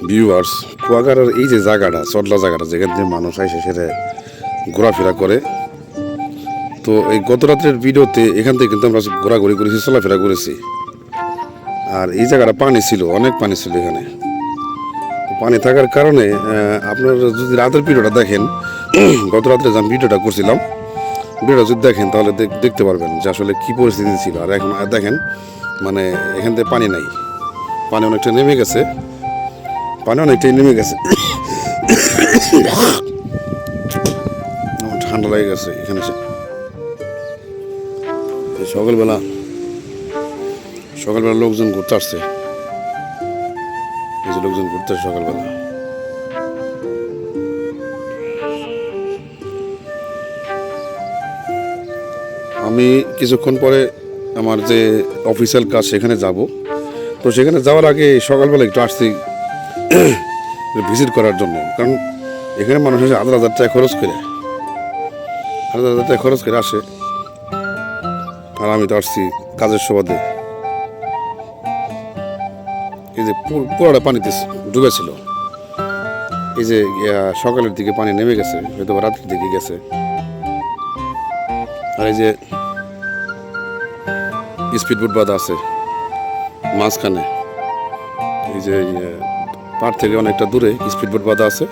Viewers, কুয়াকাটার এই যে জায়গাটা, চটলা জায়গাটা, যেখান থেকে মানুষ আসে সেটা ঘোরাফেরা করে। তো এই গত রাত্রের ভিডিওতে এখান থেকে কিন্তু আমরা ঘোরাঘুরি করেছি, চলাফেরা করেছি। আর এই জায়গাটা পানি ছিল, অনেক পানি ছিল এখানে। পানি থাকার কারণে আপনারা যদি রাতের ভিডিওটা দেখেন, গত রাত্রে যে আমি ভিডিওটা করছিলাম, ভিডিওটা যদি দেখেন তাহলে দেখতে পারবেন যে আসলে কী পরিস্থিতি ছিল। আর এখন দেখেন মানে এখান থেকে পানি নাই, পানি অনেকটা নেমে গেছে, পানি অনেকটাই নেমে গেছে। আমার ঠান্ডা লেগে গেছে এখানে। সকালবেলা লোকজন ঘুরতে আসছে, এই যে লোকজন ঘুরতে আসছে সকালবেলা। আমি কিছুক্ষণ পরে আমার যে অফিসিয়াল কাজ সেখানে যাব। তো সেখানে যাওয়ার আগে সকালবেলা একটু আসছি ভিজিট করার জন্য, কারণ এখানে মানুষ এসে ১,০০০ টাকা খরচ করে, ১,০০০ টাকা খরচ করে আসে। আর আমি তো আসছি কাজের সুবাদে। এই যে পুরোটা পানিতে ডুবেছিল, এই যে সকালের দিকে পানি নেমে গেছে, হয়তো রাত্রির দিকে গেছে। আর এই যে স্পিডবোট বাঁধা আছে মাঝখানে, এই যে পাড় থেকে অনেকটা দূরে স্পিডবোট বাঁধা আছে।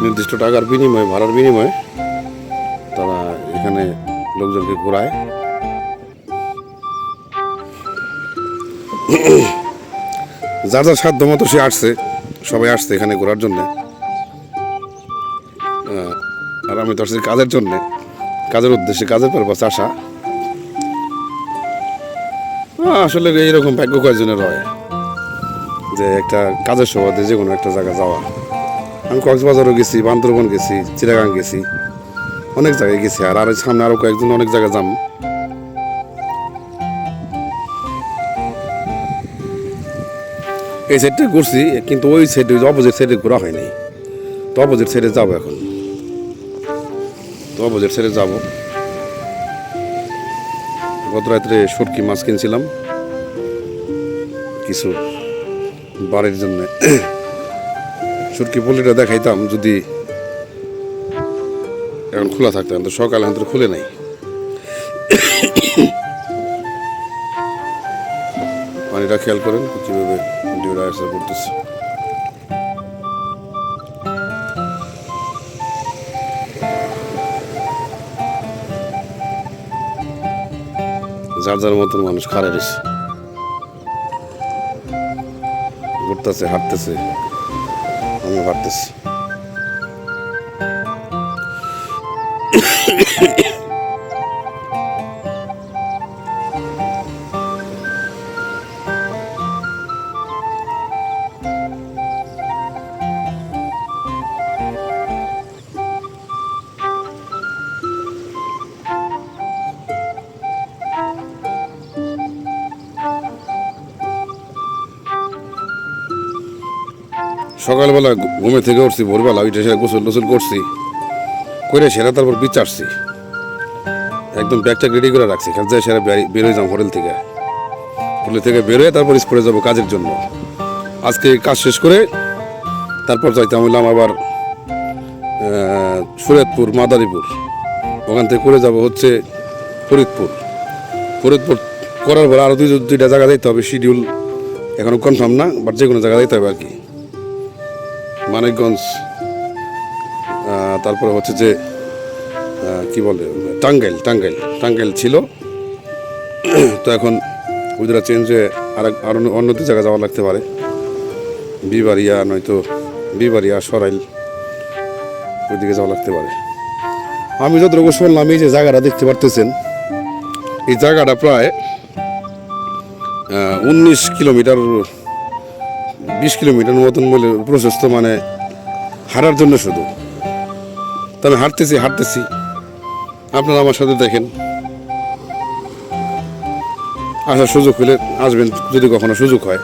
নির্দিষ্ট টাকার বিনিময়ে, ভাড়ার বিনিময়ে তারা এখানে লোকজনকে ঘোরায়। যার যার সাধ্য মতো সে আসছে, সবাই আসছে এখানে ঘোরার জন্যে। আর আমি তো আসছি কাজের জন্যে, কাজের উদ্দেশ্যে, কাজের পারপাসে আসা। আসলে এইরকম ভাগ্য কয়েকজনের হয় যে একটা কাজের সুবাদে যে কোনো একটা জায়গা যাওয়া। আমি কক্সবাজারও গেছি, বান্দরবন গেছি, চিটাগাং গেছি, অনেক জায়গায় গেছি। আর সামনে আরও কয়েকজন অনেক জায়গায় যাম। এই সাইডটা ঘুরছি, কিন্তু ওই সাইডে অপোজিট সাইডে ঘোরা হয় নাই। তো অপোজিট সাইডে যাবো এখন, তো অপোজিট সাইডে যাবো। গত রাত্রে শুটকি মাছ কিনছিলাম কিছু বাড়ির জন্য। শুটকি পলিটা দেখাইতাম যদি এখন খোলা থাকতাম, তো সকালে এখন তো খুলে নাই। পানিটা খেয়াল করেন কিভাবে ডিউরা আসা করতেছে। যার যার মতন মানুষ খাড়া রয়েছে, ঘুরতেছে, হাঁটতেছে, আমি হাঁটতেছি। সকালবেলা ঘুমে থেকে উঠছি ভোরবেলা, ওইটা সেরা গোসল টোসল করছি, করে সেরা তারপর বিচ আসছি। একদম ব্যাগটা রেডি করে রাখছি, কাজ যায় সেরা বেরোয় যাম হোটেল থেকে বেরোয় তারপর স্কুলে যাবো কাজের জন্য। আজকে কাজ শেষ করে তারপর যাইতাম হইলাম আবার শরীয়তপুর, মাদারীপুর, ওখান থেকে করে যাব হচ্ছে ফরিদপুর করার পর আরও দুইটা জায়গা যাইতে হবে। শিডিউল এখনও কনফার্ম না, বাট যে কোনো জায়গা যাইতে হবে আর কি। মানিকগঞ্জ, তারপরে হচ্ছে যে কি বলে টাঙ্গাইল ছিল। তো এখন ওইটা চেঞ্জ হয়ে আর অন্যদের জায়গায় যাওয়া লাগতে পারে, বিবাড়িয়া নয়তো সরাইল, ওইদিকে যাওয়া লাগতে পারে। আমি যতটুকু শুনলাম, এই যে জায়গাটা দেখতে পারতেছেন, এই জায়গাটা প্রায় 19 কিলোমিটার, 20 কিলোমিটার মতন বলে প্রশস্ত, মানে হাঁটার জন্য শুধু। তো আমি হাঁটতেছি, আপনারা আমার সাথে দেখেন। আসার সুযোগ হলে আসবেন যদি কখনো সুযোগ হয়।